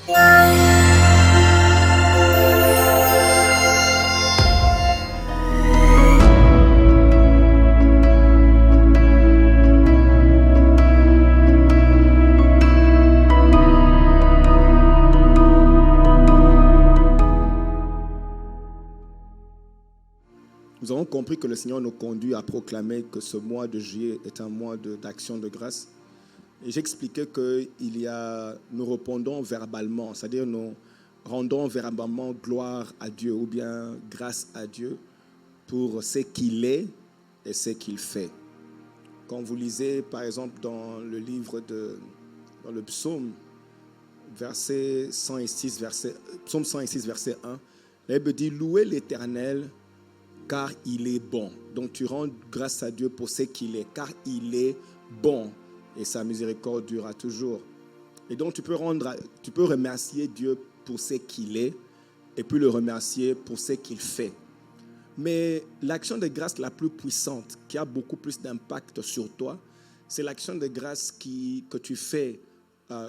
Nous avons compris que le Seigneur nous conduit à proclamer que ce mois de juillet est un mois d'action de grâce. Et j'expliquais que nous répondons verbalement, c'est-à-dire nous rendons verbalement gloire à Dieu ou bien grâce à Dieu pour ce qu'il est et ce qu'il fait. Quand vous lisez par exemple dans le livre dans le psaume, verset 106, psaume 106, verset 1, la Bible dit « Louez l'Éternel, car il est bon ». Donc tu rends grâce à Dieu pour ce qu'il est, car il est bon et sa miséricorde durera toujours. Et donc tu peux remercier Dieu pour ce qu'il est et puis le remercier pour ce qu'il fait. Mais l'action de grâce la plus puissante, qui a beaucoup plus d'impact sur toi, c'est l'action de grâce que tu fais,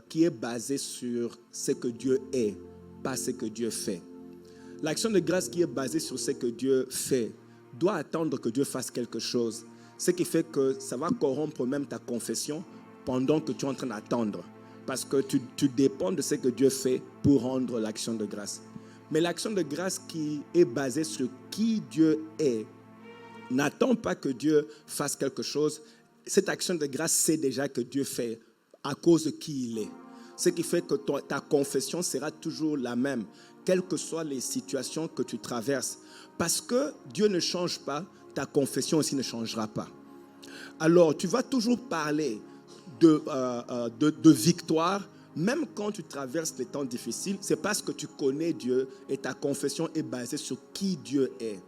qui est basée sur ce que Dieu est, pas ce que Dieu fait. L'action de grâce qui est basée sur ce que Dieu fait doit attendre que Dieu fasse quelque chose. Ce qui fait que ça va corrompre même ta confession pendant que tu es en train d'attendre. Parce que tu dépends de ce que Dieu fait pour rendre l'action de grâce. Mais l'action de grâce qui est basée sur qui Dieu est n'attend pas que Dieu fasse quelque chose. Cette action de grâce sait déjà que Dieu fait à cause de qui il est. Ce qui fait que ta confession sera toujours la même, quelles que soient les situations que tu traverses. Parce que Dieu ne change pas, ta confession aussi ne changera pas. Alors, tu vas toujours parler de victoire, même quand tu traverses les temps difficiles. C'est parce que tu connais Dieu et ta confession est basée sur qui Dieu est.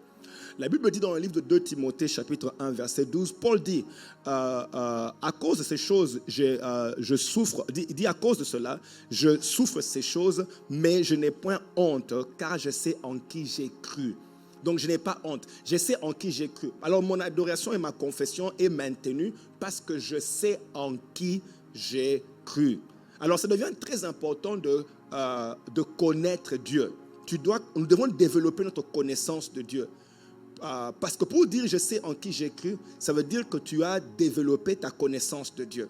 La Bible dit dans le livre de 2 Timothée, chapitre 1, verset 12, Paul dit, à cause de ces choses, je souffre, il dit à cause de cela, je souffre ces choses, mais je n'ai point honte, car je sais en qui j'ai cru. Donc je n'ai pas honte, je sais en qui j'ai cru. Alors mon adoration et ma confession est maintenue parce que je sais en qui j'ai cru. Alors ça devient très important de connaître Dieu. Nous devons développer notre connaissance de Dieu. Parce que pour dire « je sais en qui j'ai cru », ça veut dire que tu as développé ta connaissance de Dieu.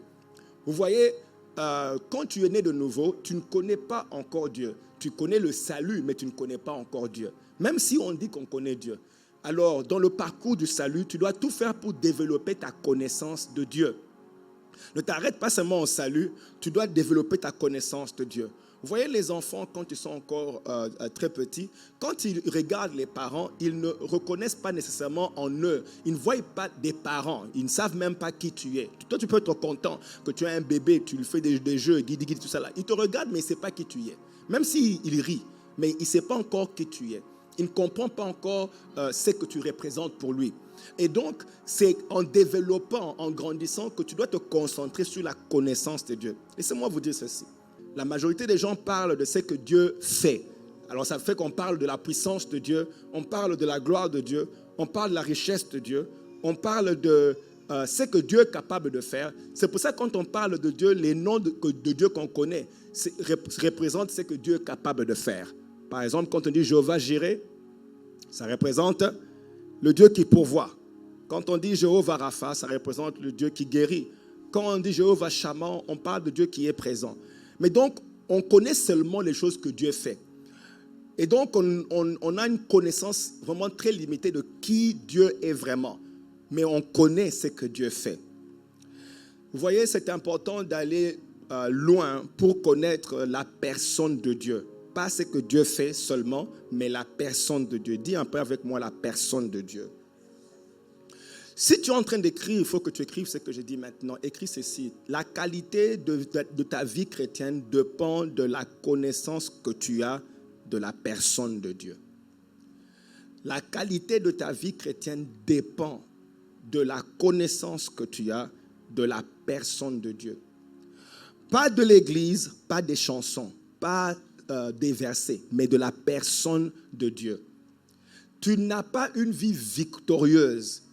Vous voyez, quand tu es né de nouveau, tu ne connais pas encore Dieu. Tu connais le salut, mais tu ne connais pas encore Dieu. Même si on dit qu'on connaît Dieu. Alors, dans le parcours du salut, tu dois tout faire pour développer ta connaissance de Dieu. Ne t'arrête pas seulement au salut, tu dois développer ta connaissance de Dieu. Vous voyez les enfants, quand ils sont encore très petits, quand ils regardent les parents, ils ne reconnaissent pas nécessairement en eux. Ils ne voient pas des parents. Ils ne savent même pas qui tu es. Toi, tu peux être content que tu as un bébé, tu lui fais des jeux, guidi, tout ça là. Il te regarde, mais il ne sait pas qui tu es. Même s'il rit, mais il ne sait pas encore qui tu es. Il ne comprend pas encore ce que tu représentes pour lui. Et donc, c'est en développant, en grandissant, que tu dois te concentrer sur la connaissance de Dieu. Laissez-moi vous dire ceci. La majorité des gens parlent de ce que Dieu fait. Alors ça fait qu'on parle de la puissance de Dieu, on parle de la gloire de Dieu, on parle de la richesse de Dieu, on parle de ce que Dieu est capable de faire. C'est pour ça que quand on parle de Dieu, les noms de Dieu qu'on connaît représentent ce que Dieu est capable de faire. Par exemple, quand on dit Jéhovah Jireh, ça représente le Dieu qui pourvoit. Quand on dit Jéhovah Rapha, ça représente le Dieu qui guérit. Quand on dit Jéhovah Shammah, on parle de Dieu qui est présent. Mais donc, on connaît seulement les choses que Dieu fait. Et donc, on a une connaissance vraiment très limitée de qui Dieu est vraiment. Mais on connaît ce que Dieu fait. Vous voyez, c'est important d'aller loin pour connaître la personne de Dieu. Pas ce que Dieu fait seulement, mais la personne de Dieu. Dis un peu avec moi la personne de Dieu. Si tu es en train d'écrire, il faut que tu écrives ce que je dis maintenant. Écris ceci. La qualité de ta vie chrétienne dépend de la connaissance que tu as de la personne de Dieu. La qualité de ta vie chrétienne dépend de la connaissance que tu as de la personne de Dieu. Pas de l'église, pas des chansons, pas des versets, mais de la personne de Dieu. Tu n'as pas une vie victorieuse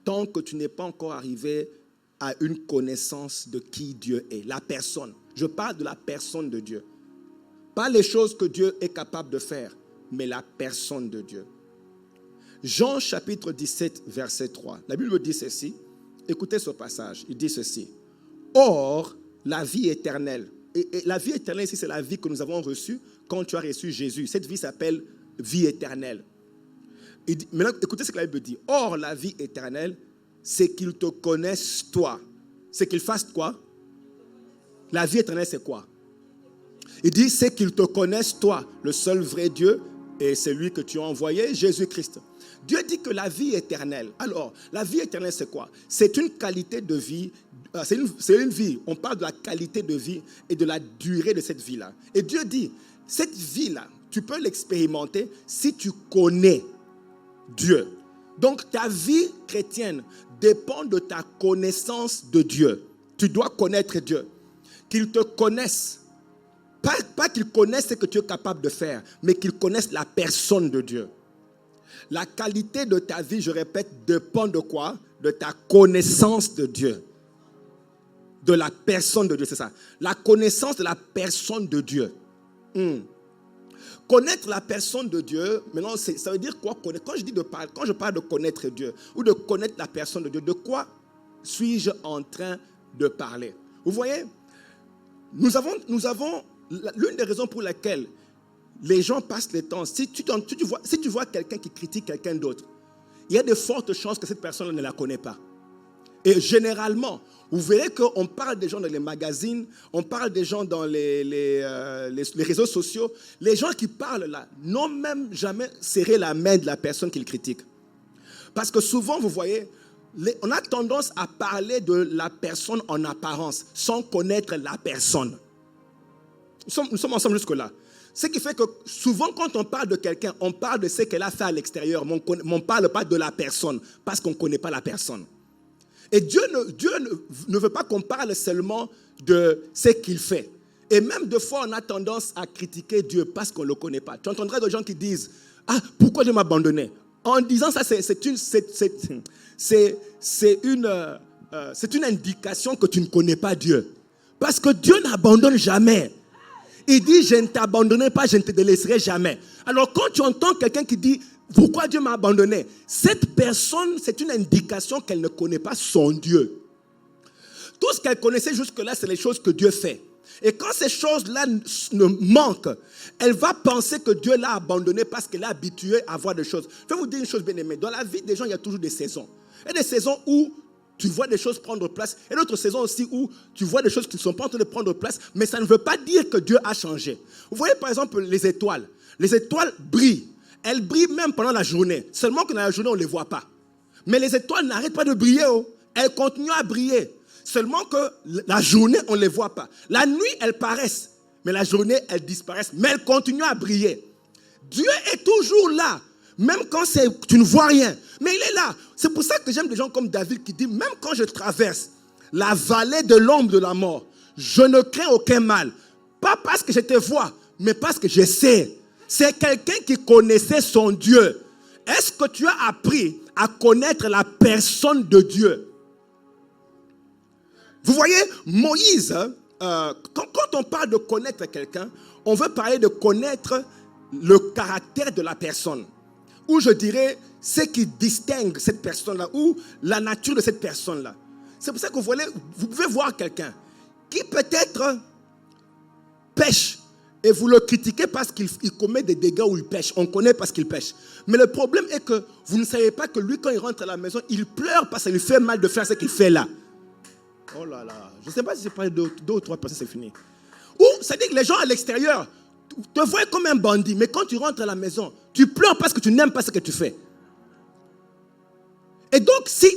tant que tu n'es pas encore arrivé à une connaissance de qui Dieu est, la personne. Je parle de la personne de Dieu. Pas les choses que Dieu est capable de faire, mais la personne de Dieu. Jean chapitre 17, verset 3. La Bible dit ceci. Écoutez ce passage. Il dit ceci. Or, la vie éternelle. Et la vie éternelle ici, c'est la vie que nous avons reçue quand tu as reçu Jésus. Cette vie s'appelle vie éternelle. Maintenant, écoutez ce que la Bible dit. Or, la vie éternelle, c'est qu'ils te connaissent toi. C'est qu'ils fassent quoi? La vie éternelle, c'est quoi? Il dit, c'est qu'ils te connaissent toi, le seul vrai Dieu, et c'est lui que tu as envoyé, Jésus-Christ. Dieu dit que la vie éternelle. Alors, la vie éternelle, c'est quoi? C'est une qualité de vie. C'est une vie. On parle de la qualité de vie et de la durée de cette vie-là. Et Dieu dit, cette vie-là, tu peux l'expérimenter si tu connais Dieu. Donc, ta vie chrétienne dépend de ta connaissance de Dieu. Tu dois connaître Dieu. Qu'il te connaisse. Pas qu'ils connaissent ce que tu es capable de faire, mais qu'ils connaissent la personne de Dieu. La qualité de ta vie, je répète, dépend de quoi? De ta connaissance de Dieu. De la personne de Dieu, c'est ça. La connaissance de la personne de Dieu. Connaître la personne de Dieu, maintenant, ça veut dire quoi connaître? Quand je parle de connaître Dieu, ou de connaître la personne de Dieu, de quoi suis-je en train de parler? Vous voyez, nous avons l'une des raisons pour lesquelles les gens passent le temps, si tu vois quelqu'un qui critique quelqu'un d'autre, il y a de fortes chances que cette personne ne la connaît pas. Et généralement, vous verrez qu'on parle des gens dans les magazines, on parle des gens dans les réseaux sociaux. Les gens qui parlent là n'ont même jamais serré la main de la personne qu'ils critiquent. Parce que souvent, vous voyez, on a tendance à parler de la personne en apparence, sans connaître la personne. Nous sommes ensemble jusque-là. Ce qui fait que souvent, quand on parle de quelqu'un, on parle de ce qu'elle a fait à l'extérieur, mais on ne parle pas de la personne, parce qu'on ne connaît pas la personne. Et Dieu ne veut pas qu'on parle seulement de ce qu'il fait. Et même des fois, on a tendance à critiquer Dieu parce qu'on ne le connaît pas. Tu entendrais des gens qui disent « Ah, pourquoi Dieu m'a abandonné ?» En disant ça, c'est une indication que tu ne connais pas Dieu. Parce que Dieu n'abandonne jamais. Il dit, je ne t'abandonnerai pas, je ne te délaisserai jamais. Alors quand tu entends quelqu'un qui dit, pourquoi Dieu m'a abandonné? Cette personne, c'est une indication qu'elle ne connaît pas son Dieu. Tout ce qu'elle connaissait jusque-là, c'est les choses que Dieu fait. Et quand ces choses-là ne manquent, elle va penser que Dieu l'a abandonné parce qu'elle est habituée à voir des choses. Je vais vous dire une chose bien aimée. Dans la vie des gens, il y a toujours des saisons. Il y a des saisons où tu vois des choses prendre place. Et d'autres saisons aussi où tu vois des choses qui ne sont pas en train de prendre place. Mais ça ne veut pas dire que Dieu a changé. Vous voyez par exemple les étoiles. Les étoiles brillent. Elles brillent même pendant la journée. Seulement que dans la journée, on ne les voit pas. Mais les étoiles n'arrêtent pas de briller. Elles continuent à briller. Seulement que la journée, on ne les voit pas. La nuit, elles paraissent. Mais la journée, elles disparaissent. Mais elles continuent à briller. Dieu est toujours là. Même quand tu ne vois rien. Mais il est là. C'est pour ça que j'aime des gens comme David qui dit, même quand je traverse la vallée de l'ombre de la mort, je ne crains aucun mal. Pas parce que je te vois, mais parce que je sais. C'est quelqu'un qui connaissait son Dieu. Est-ce que tu as appris à connaître la personne de Dieu? Vous voyez, Moïse, quand on parle de connaître quelqu'un, on veut parler de connaître le caractère de la personne. Ou je dirais, ce qui distingue cette personne-là, ou la nature de cette personne-là. C'est pour ça que vous pouvez voir quelqu'un qui peut-être pêche, et vous le critiquez parce qu'il commet des dégâts où il pêche. On connaît parce qu'il pêche. Mais le problème est que vous ne savez pas que lui, quand il rentre à la maison, il pleure parce que ça lui fait mal de faire ce qu'il fait là. Oh là là, je ne sais pas si j'ai parlé de 2 ou 3 personnes, c'est fini. Ou, c'est-à-dire que les gens à l'extérieur te voient comme un bandit, mais quand tu rentres à la maison, tu pleures parce que tu n'aimes pas ce que tu fais. Et donc, si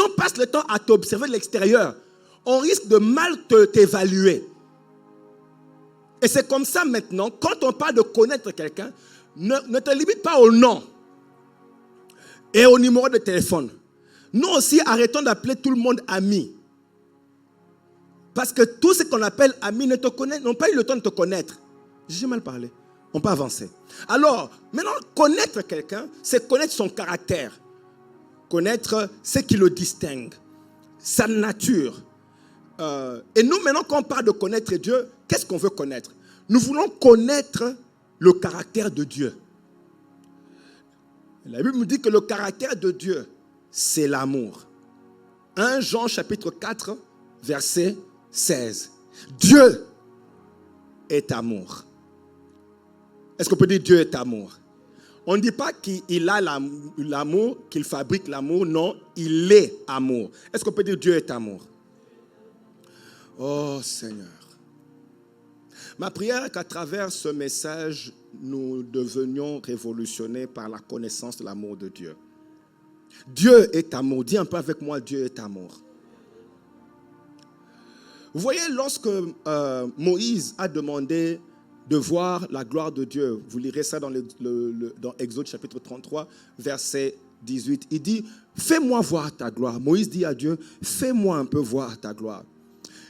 on passe le temps à t'observer de l'extérieur, on risque de mal t'évaluer. Et c'est comme ça maintenant, quand on parle de connaître quelqu'un, ne te limite pas au nom et au numéro de téléphone. Nous aussi, arrêtons d'appeler tout le monde ami. Parce que tous ceux qu'on appelle amis n'ont pas eu le temps de te connaître. J'ai mal parlé. On peut avancer. Alors, maintenant, connaître quelqu'un, c'est connaître son caractère. Connaître ce qui le distingue. Sa nature. Et nous, maintenant, quand on parle de connaître Dieu, qu'est-ce qu'on veut connaître? Nous voulons connaître le caractère de Dieu. La Bible nous dit que le caractère de Dieu, c'est l'amour. 1 Jean chapitre 4, verset 16. Dieu est amour. Est-ce qu'on peut dire Dieu est amour? On ne dit pas qu'il a l'amour, qu'il fabrique l'amour. Non, il est amour. Est-ce qu'on peut dire Dieu est amour? Oh Seigneur. Ma prière est qu'à travers ce message, nous devenions révolutionnés par la connaissance de l'amour de Dieu. Dieu est amour. Dis un peu avec moi, Dieu est amour. Vous voyez, lorsque Moïse a demandé de voir la gloire de Dieu, vous lirez ça dans Exode chapitre 33, verset 18. Il dit, fais-moi voir ta gloire. Moïse dit à Dieu, fais-moi un peu voir ta gloire.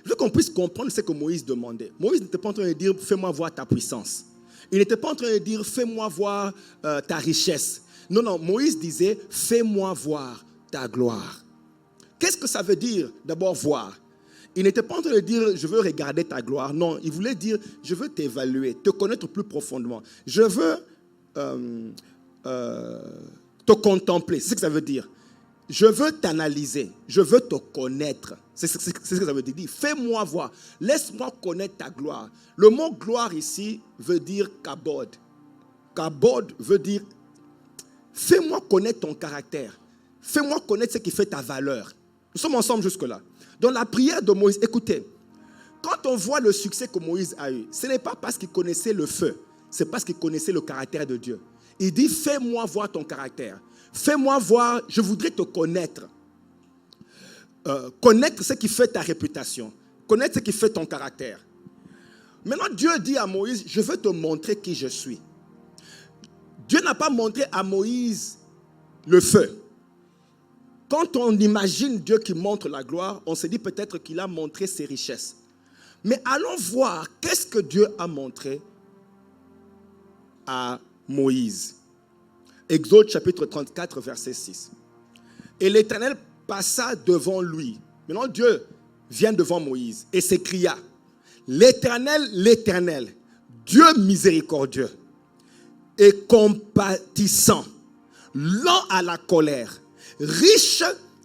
Je veux qu'on puisse comprendre ce que Moïse demandait. Moïse n'était pas en train de dire, fais-moi voir ta puissance. Il n'était pas en train de dire, fais-moi voir ta richesse. Non, Moïse disait, fais-moi voir ta gloire. Qu'est-ce que ça veut dire, d'abord, voir? Il n'était pas en train de dire, je veux regarder ta gloire. Non, il voulait dire, je veux t'évaluer, te connaître plus profondément. Je veux te contempler. C'est ce que ça veut dire. Je veux t'analyser. Je veux te connaître. C'est ce que ça veut dire. Fais-moi voir. Laisse-moi connaître ta gloire. Le mot gloire ici veut dire kabod. Kabod veut dire, fais-moi connaître ton caractère. Fais-moi connaître ce qui fait ta valeur. Nous sommes ensemble jusque-là. Dans la prière de Moïse, écoutez, quand on voit le succès que Moïse a eu, ce n'est pas parce qu'il connaissait le feu, c'est parce qu'il connaissait le caractère de Dieu. Il dit, fais-moi voir ton caractère. Fais-moi voir, je voudrais te connaître. Connaître ce qui fait ta réputation. Connaître ce qui fait ton caractère. Maintenant, Dieu dit à Moïse, je veux te montrer qui je suis. Dieu n'a pas montré à Moïse le feu. Quand on imagine Dieu qui montre la gloire, on se dit peut-être qu'il a montré ses richesses. Mais allons voir qu'est-ce que Dieu a montré à Moïse. Exode chapitre 34, verset 6. Et l'Éternel passa devant lui. Maintenant Dieu vient devant Moïse et s'écria, l'Éternel, l'Éternel, Dieu miséricordieux et compatissant, lent à la colère, riche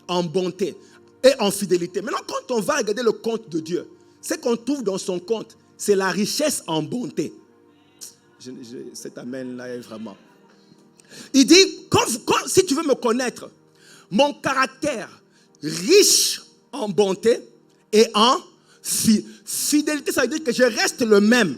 en bonté et en fidélité. Maintenant, quand on va regarder le compte de Dieu, ce qu'on trouve dans son compte, c'est la richesse en bonté. Cet amen-là est vraiment. Il dit, si tu veux me connaître, mon caractère riche en bonté et en fidélité, ça veut dire que je reste le même.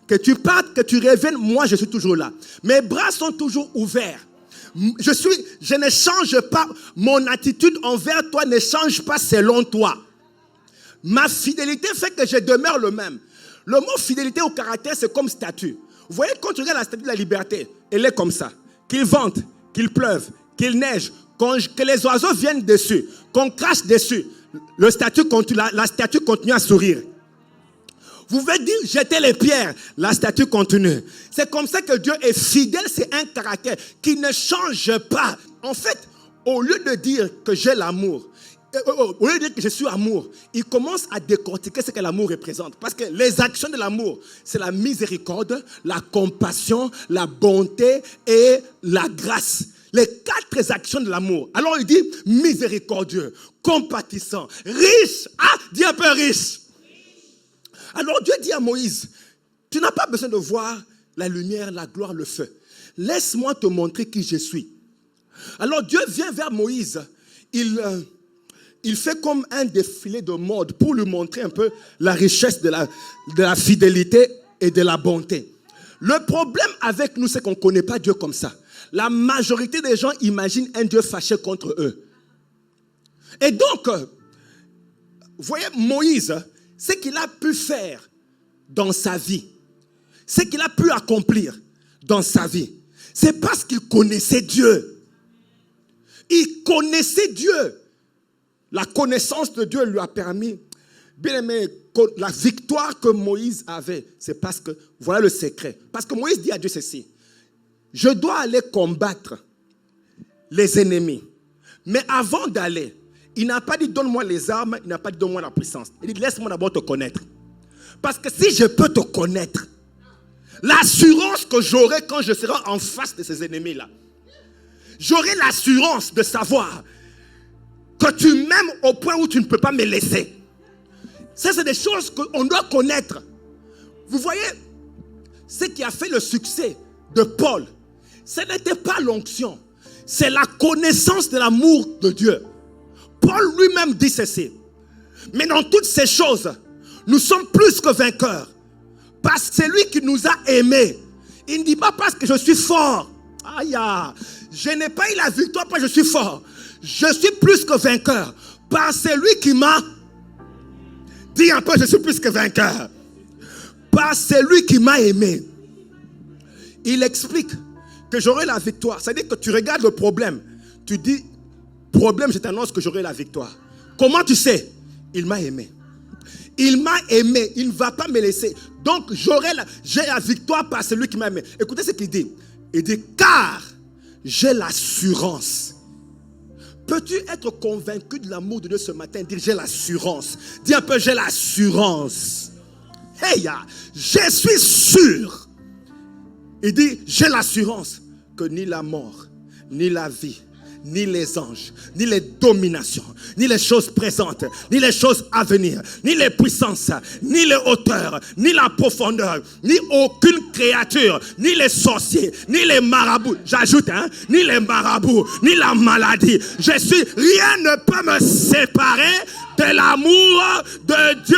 Que tu partes, que tu reviennes, moi je suis toujours là. Mes bras sont toujours ouverts. Je ne change pas, mon attitude envers toi ne change pas selon toi. Ma fidélité fait que je demeure le même. Le mot fidélité au caractère, c'est comme statue. Vous voyez, quand tu regardes la statue de la liberté, elle est comme ça. Qu'il vente, qu'il pleuve, qu'il neige, que les oiseaux viennent dessus, qu'on crache dessus, la statue continue à sourire. Vous pouvez dire, jetez les pierres, la statue continue. C'est comme ça que Dieu est fidèle, c'est un caractère qui ne change pas. En fait, au lieu de dire que j'ai l'amour, au lieu de dire que je suis amour, il commence à décortiquer ce que l'amour représente. Parce que les actions de l'amour, c'est la miséricorde, la compassion, la bonté et la grâce. Les 4 actions de l'amour. Alors il dit miséricordieux, compatissant, riche. Ah, dis un peu riche. Alors Dieu dit à Moïse, tu n'as pas besoin de voir la lumière, la gloire, le feu. Laisse-moi te montrer qui je suis. Alors Dieu vient vers Moïse. Il fait comme un défilé de mode pour lui montrer un peu la richesse de la fidélité et de la bonté. Le problème avec nous, c'est qu'on ne connaît pas Dieu comme ça. La majorité des gens imaginent un Dieu fâché contre eux. Et donc, vous voyez, Moïse, ce qu'il a pu faire dans sa vie, ce qu'il a pu accomplir dans sa vie, c'est parce qu'il connaissait Dieu. Il connaissait Dieu. La connaissance de Dieu lui a permis, bien aimé, la victoire que Moïse avait, c'est parce que, voilà le secret. Parce que Moïse dit à Dieu ceci, je dois aller combattre les ennemis. Mais avant d'aller, il n'a pas dit donne-moi les armes, il n'a pas dit donne-moi la puissance. Il dit laisse-moi d'abord te connaître. Parce que si je peux te connaître, L'assurance que j'aurai quand je serai en face de ces ennemis-là. J'aurai l'assurance de savoir que tu m'aimes au point où tu ne peux pas me laisser. Ça, c'est des choses qu'on doit connaître. Vous voyez, ce qui a fait le succès de Paul, ce n'était pas l'onction, c'est la connaissance de l'amour de Dieu. Paul lui-même dit ceci. Mais dans toutes ces choses, nous sommes plus que vainqueurs. Parce que c'est lui qui nous a aimés. Il ne dit pas parce que je suis fort. Aïe, je n'ai pas eu la victoire parce que je suis fort. Je suis plus que vainqueur. Parce que c'est lui qui m'a... Dis un peu, je suis plus que vainqueur. Parce que c'est lui qui m'a aimé. Il explique que j'aurai la victoire. C'est-à-dire que tu regardes le problème. Tu dis, problème, je t'annonce que j'aurai la victoire. Comment tu sais? Il m'a aimé. Il m'a aimé. Il ne va pas me laisser. Donc, j'ai la victoire par celui qui m'a aimé. Écoutez ce qu'il dit. Il dit, car j'ai l'assurance. Peux-tu être convaincu de l'amour de Dieu ce matin? Dire, j'ai l'assurance. Dis un peu, j'ai l'assurance. Hey, je suis sûr. Il dit, j'ai l'assurance que ni la mort, ni la vie, ni les anges, ni les dominations, ni les choses présentes, ni les choses à venir, ni les puissances, ni les hauteurs, ni la profondeur, ni aucune créature, ni les sorciers, ni les marabouts, j'ajoute, ni les marabouts, ni la maladie. Rien ne peut me séparer de l'amour de Dieu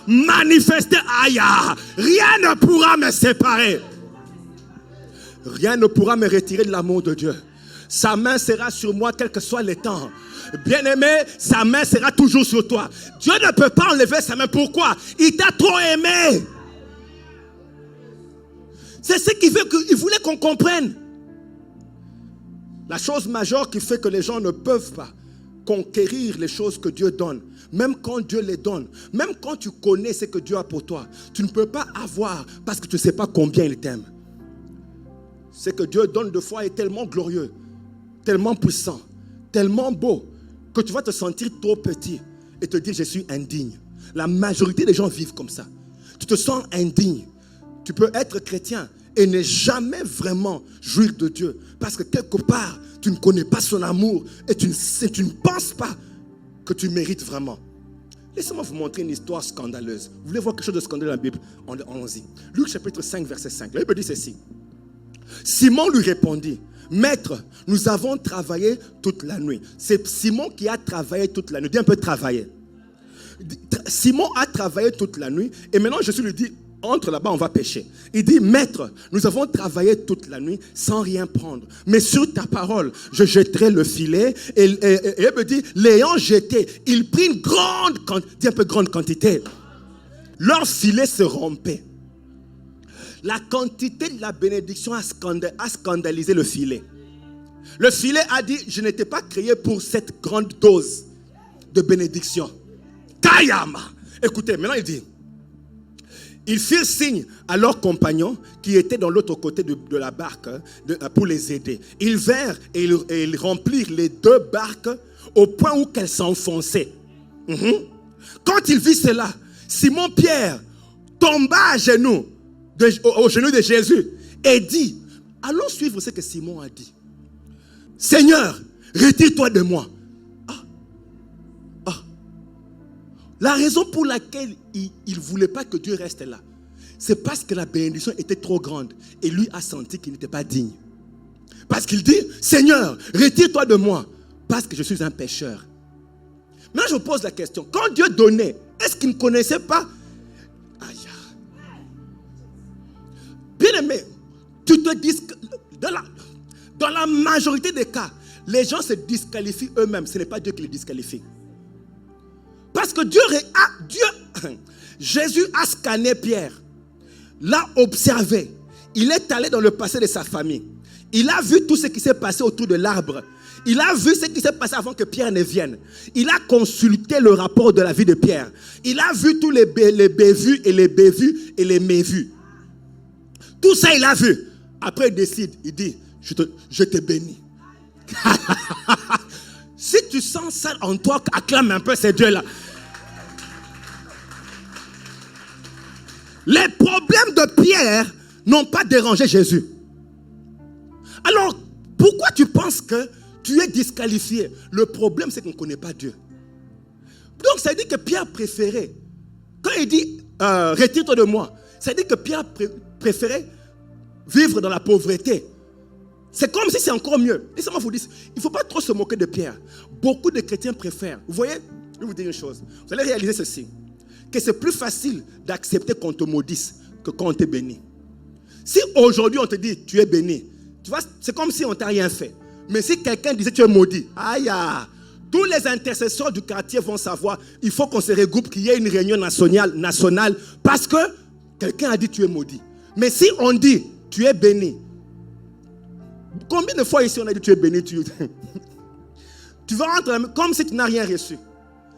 manifesté. Aïe, rien ne pourra me séparer. Rien ne pourra me retirer de l'amour de Dieu. Sa main sera sur moi, quels que soient les temps. Bien-aimé, sa main sera toujours sur toi. Dieu ne peut pas enlever sa main. Pourquoi? Il t'a trop aimé. C'est ce qu'il veut, qu'il voulait qu'on comprenne. La chose majeure qui fait que les gens ne peuvent pas conquérir les choses que Dieu donne, même quand Dieu les donne, même quand tu connais ce que Dieu a pour toi, tu ne peux pas avoir parce que tu ne sais pas combien il t'aime. Ce que Dieu donne de foi est tellement glorieux, tellement puissant, tellement beau, que tu vas te sentir trop petit et te dire je suis indigne. La majorité des gens vivent comme ça. Tu te sens indigne. Tu peux être chrétien et ne jamais vraiment jouir de Dieu. Parce que quelque part, tu ne connais pas son amour et tu ne penses pas que tu mérites vraiment. Laissez-moi vous montrer une histoire scandaleuse. Vous voulez voir quelque chose de scandaleux dans la Bible? Allons-y. Luc chapitre 5, verset 5. La Bible dit ceci. Simon lui répondit, Maître, nous avons travaillé toute la nuit. C'est Simon qui a travaillé toute la nuit. Dis un peu travailler. Simon a travaillé toute la nuit et maintenant Jésus lui dit, entre là-bas, on va pêcher. Il dit, Maître, nous avons travaillé toute la nuit sans rien prendre. Mais sur ta parole, je jetterai le filet. Et il me dit, l'ayant jeté, il prit une grande quantité. Leur filet se rompait. La quantité de la bénédiction a scandalisé le filet. Le filet a dit, je n'étais pas créé pour cette grande dose de bénédiction. Kayama. Écoutez, maintenant il dit, ils firent signe à leurs compagnons qui étaient dans l'autre côté de la barque pour les aider. Ils vinrent et ils remplirent les deux barques au point où qu'elles s'enfonçaient. Quand il vit cela, Simon-Pierre tomba à genoux, au genou de Jésus et dit, allons suivre ce que Simon a dit. Seigneur, retire-toi de moi. La raison pour laquelle il ne voulait pas que Dieu reste là, c'est parce que la bénédiction était trop grande et lui a senti qu'il n'était pas digne. Parce qu'il dit, Seigneur, retire-toi de moi parce que je suis un pécheur. Maintenant, je vous pose la question, quand Dieu donnait, est-ce qu'il ne connaissait pas? Aïe. Bien aimé, tu te dis, dans la majorité des cas, les gens se disqualifient eux-mêmes. Ce n'est pas Dieu qui les disqualifie. Parce que Jésus a scanné Pierre, l'a observé. Il est allé dans le passé de sa famille. Il a vu tout ce qui s'est passé autour de l'arbre. Il a vu ce qui s'est passé avant que Pierre ne vienne. Il a consulté le rapport de la vie de Pierre. Il a vu tous les bévus et les bévus et les mévus. Tout ça, il a vu. Après, il décide, il dit, je te bénis. Si tu sens ça en toi, acclame un peu ces dieux-là. Les problèmes de Pierre n'ont pas dérangé Jésus. Alors, pourquoi tu penses que tu es disqualifié? Le problème, c'est qu'on ne connaît pas Dieu. Donc, ça veut dire que Pierre préférait, quand il dit retire-toi de moi, ça veut dire que Pierre préférait vivre dans la pauvreté. C'est comme si c'est encore mieux. Laissez-moi vous dire, il ne faut pas trop se moquer de Pierre. Beaucoup de chrétiens préfèrent. Vous voyez, je vais vous dire une chose. Vous allez réaliser ceci. Que c'est plus facile d'accepter qu'on te maudisse que quand on te bénit. Si aujourd'hui on te dit tu es béni, tu vois, c'est comme si on ne t'a rien fait. Mais si quelqu'un disait tu es maudit, aïe, tous les intercesseurs du quartier vont savoir, il faut qu'on se regroupe, qu'il y ait une réunion nationale parce que quelqu'un a dit tu es maudit. Mais si on dit tu es béni, combien de fois ici on a dit tu es béni, tu vas rentrer comme si tu n'as rien reçu.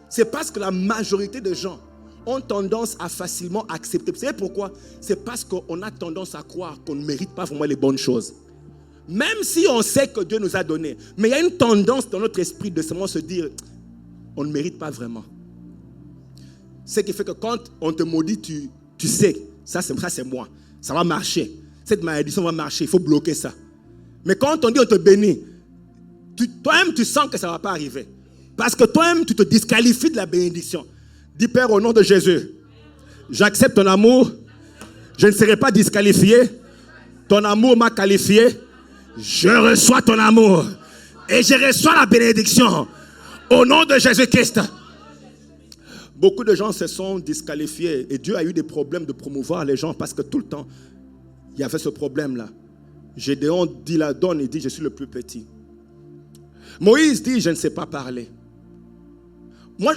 C'est parce que la majorité des gens ont tendance à facilement accepter. Vous savez pourquoi? C'est parce qu'on a tendance à croire qu'on ne mérite pas vraiment les bonnes choses. Même si on sait que Dieu nous a donné. Mais il y a une tendance dans notre esprit de seulement se dire, on ne mérite pas vraiment. Ce qui fait que quand on te maudit, tu sais, ça c'est moi. Ça va marcher. Cette malédiction va marcher, il faut bloquer ça. Mais quand on dit on te bénit, toi-même tu sens que ça ne va pas arriver. Parce que toi-même tu te disqualifies de la bénédiction. Dis Père, au nom de Jésus, j'accepte ton amour, je ne serai pas disqualifié, ton amour m'a qualifié, je reçois ton amour et je reçois la bénédiction au nom de Jésus-Christ. Beaucoup de gens se sont disqualifiés et Dieu a eu des problèmes de promouvoir les gens parce que tout le temps, il y avait ce problème-là. Gédéon dit la donne, il dit je suis le plus petit. Moïse dit je ne sais pas parler.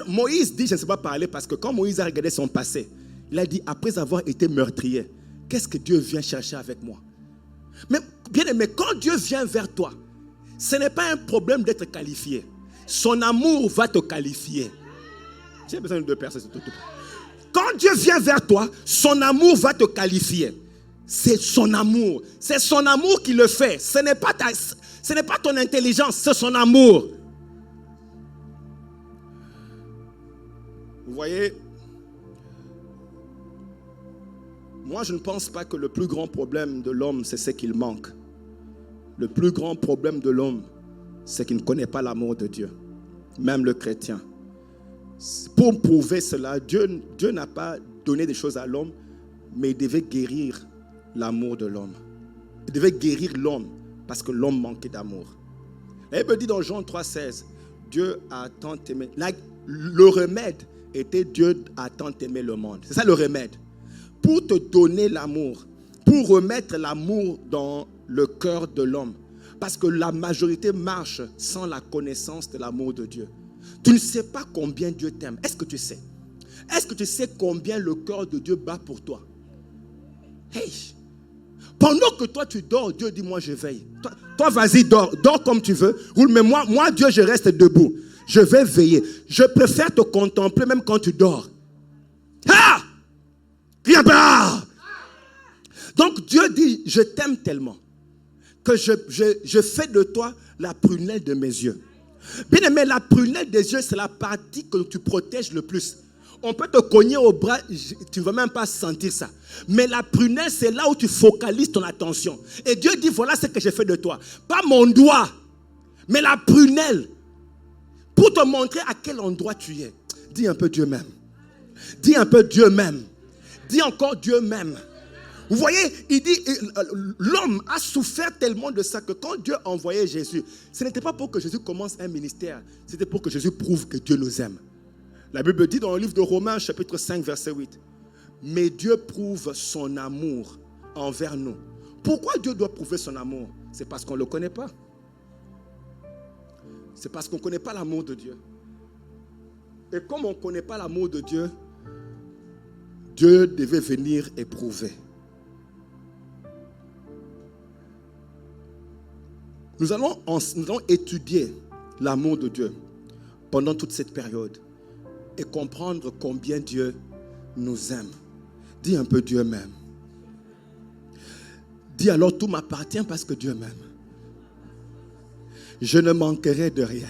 Moïse dit je ne sais pas parler parce que quand Moïse a regardé son passé, il a dit après avoir été meurtrier, qu'est-ce que Dieu vient chercher avec moi? Mais bien aimé, quand Dieu vient vers toi, ce n'est pas un problème d'être qualifié. Son amour va te qualifier. J'ai besoin de deux personnes. Quand Dieu vient vers toi, son amour va te qualifier. C'est son amour. C'est son amour qui le fait. Ce n'est pas ton intelligence, c'est son amour. Vous voyez, moi je ne pense pas que le plus grand problème de l'homme, c'est ce qu'il manque. Le plus grand problème de l'homme, c'est qu'il ne connaît pas l'amour de Dieu. Même le chrétien. Pour prouver cela, Dieu n'a pas donné des choses à l'homme, mais il devait guérir l'amour de l'homme. Il devait guérir l'homme parce que l'homme manquait d'amour. La Bible dit dans Jean 3,16, Dieu a tant aimé. Le remède était Dieu a tant aimé le monde. C'est ça le remède. Pour te donner l'amour, pour remettre l'amour dans le cœur de l'homme. Parce que la majorité marche sans la connaissance de l'amour de Dieu. Tu ne sais pas combien Dieu t'aime. Est-ce que tu sais? Est-ce que tu sais combien le cœur de Dieu bat pour toi? Hey! Pendant que toi tu dors, Dieu dit moi je veille. Toi vas-y, dors comme tu veux. Mais moi Dieu je reste debout. Je vais veiller. Je préfère te contempler même quand tu dors. Ah! Donc Dieu dit je t'aime tellement que je fais de toi la prunelle de mes yeux. Bien aimé, la prunelle des yeux, c'est la partie que tu protèges le plus. On peut te cogner au bras, tu ne vas même pas sentir ça. Mais la prunelle, c'est là où tu focalises ton attention. Et Dieu dit, voilà ce que j'ai fait de toi. Pas mon doigt, mais la prunelle. Pour te montrer à quel endroit tu es. Dis un peu Dieu m'aime. Dis un peu Dieu m'aime. Dis encore Dieu m'aime. Vous voyez, il dit, l'homme a souffert tellement de ça que quand Dieu a envoyé Jésus, ce n'était pas pour que Jésus commence un ministère, c'était pour que Jésus prouve que Dieu nous aime. La Bible dit dans le livre de Romains, chapitre 5, verset 8, mais Dieu prouve son amour envers nous. Pourquoi Dieu doit prouver son amour? C'est parce qu'on ne le connaît pas. C'est parce qu'on ne connaît pas l'amour de Dieu. Et comme on ne connaît pas l'amour de Dieu, Dieu devait venir éprouver. Nous allons étudier l'amour de Dieu pendant toute cette période et comprendre combien Dieu nous aime. Dis un peu Dieu m'aime. Dis alors tout m'appartient parce que Dieu m'aime. Je ne manquerai de rien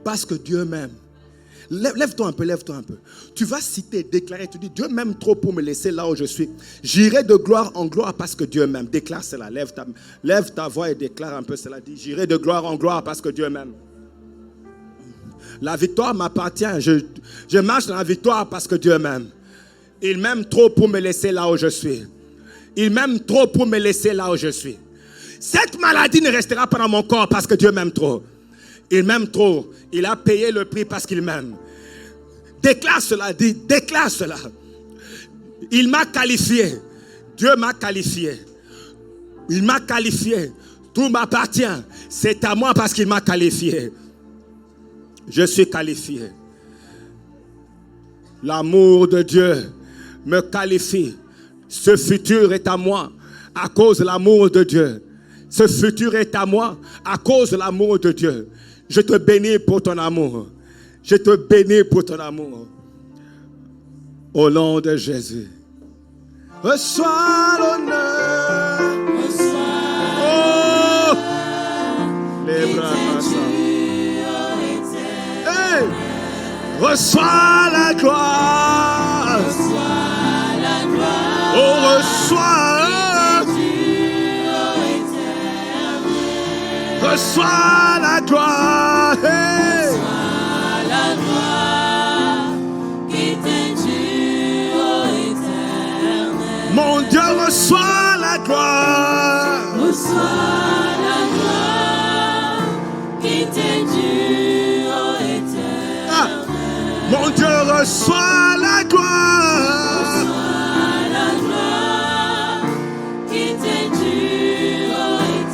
parce que Dieu m'aime. Lève-toi un peu, lève-toi un peu. Tu vas citer, déclarer, tu dis, Dieu m'aime trop pour me laisser là où je suis. J'irai de gloire en gloire parce que Dieu m'aime. Déclare cela, lève ta voix et déclare un peu cela. Dis, j'irai de gloire en gloire parce que Dieu m'aime. La victoire m'appartient. Je marche dans la victoire parce que Dieu m'aime. Il m'aime trop pour me laisser là où je suis. Il m'aime trop pour me laisser là où je suis. Cette maladie ne restera pas dans mon corps parce que Dieu m'aime trop. Il m'aime trop. Il a payé le prix parce qu'il m'aime. Déclare cela, dis, déclare cela. Il m'a qualifié. Dieu m'a qualifié. Il m'a qualifié. Tout m'appartient. C'est à moi parce qu'il m'a qualifié. Je suis qualifié. L'amour de Dieu me qualifie. Ce futur est à moi à cause de l'amour de Dieu. Ce futur est à moi à cause de l'amour de Dieu. Je te bénis pour ton amour. Je te bénis pour ton amour. Au nom de Jésus. Reçois l'honneur. Oh! Les bras hey! Reçois la gloire. Oh, reçois. Reçois la gloire. Hey! Reçois la gloire qui t'endure, ô Éternel. Mon Dieu, reçois la gloire. Reçois la gloire qui t'endure, ô Éternel. Ah! Mon Dieu, reçois la gloire. Reçois la gloire qui t'endure, ô Éternel.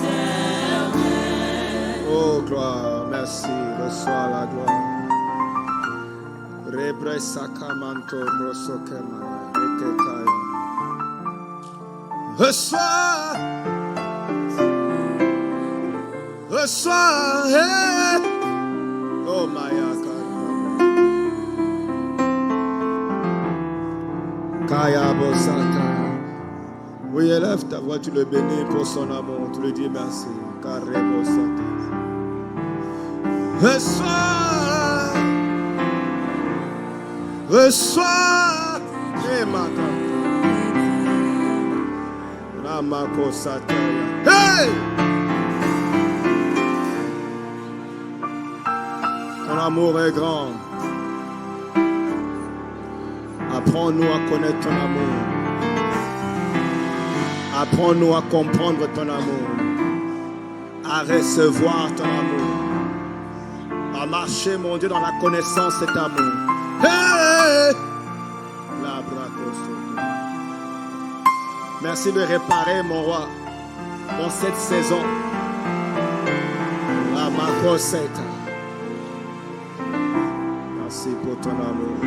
Oh, gloire, merci, reçois la gloire. Rebre sakamanto brosokema eketaya. Reçois, reçois, hey. Oh, Mayaka. Kaya Bosaka. Oui, élève ta voix, tu le bénis pour son amour, tu lui dis merci. Kare Bosaka. Reçois, reçois, et Maka. Ramako Sataya. Hey! Ton amour est grand. Apprends-nous à connaître ton amour. Apprends-nous à comprendre ton amour. À recevoir ton amour. À marcher, mon Dieu, dans la connaissance de cet amour. Hey! La bracosoto. Merci de réparer, mon roi, dans cette saison. La macoseta. Merci pour ton amour.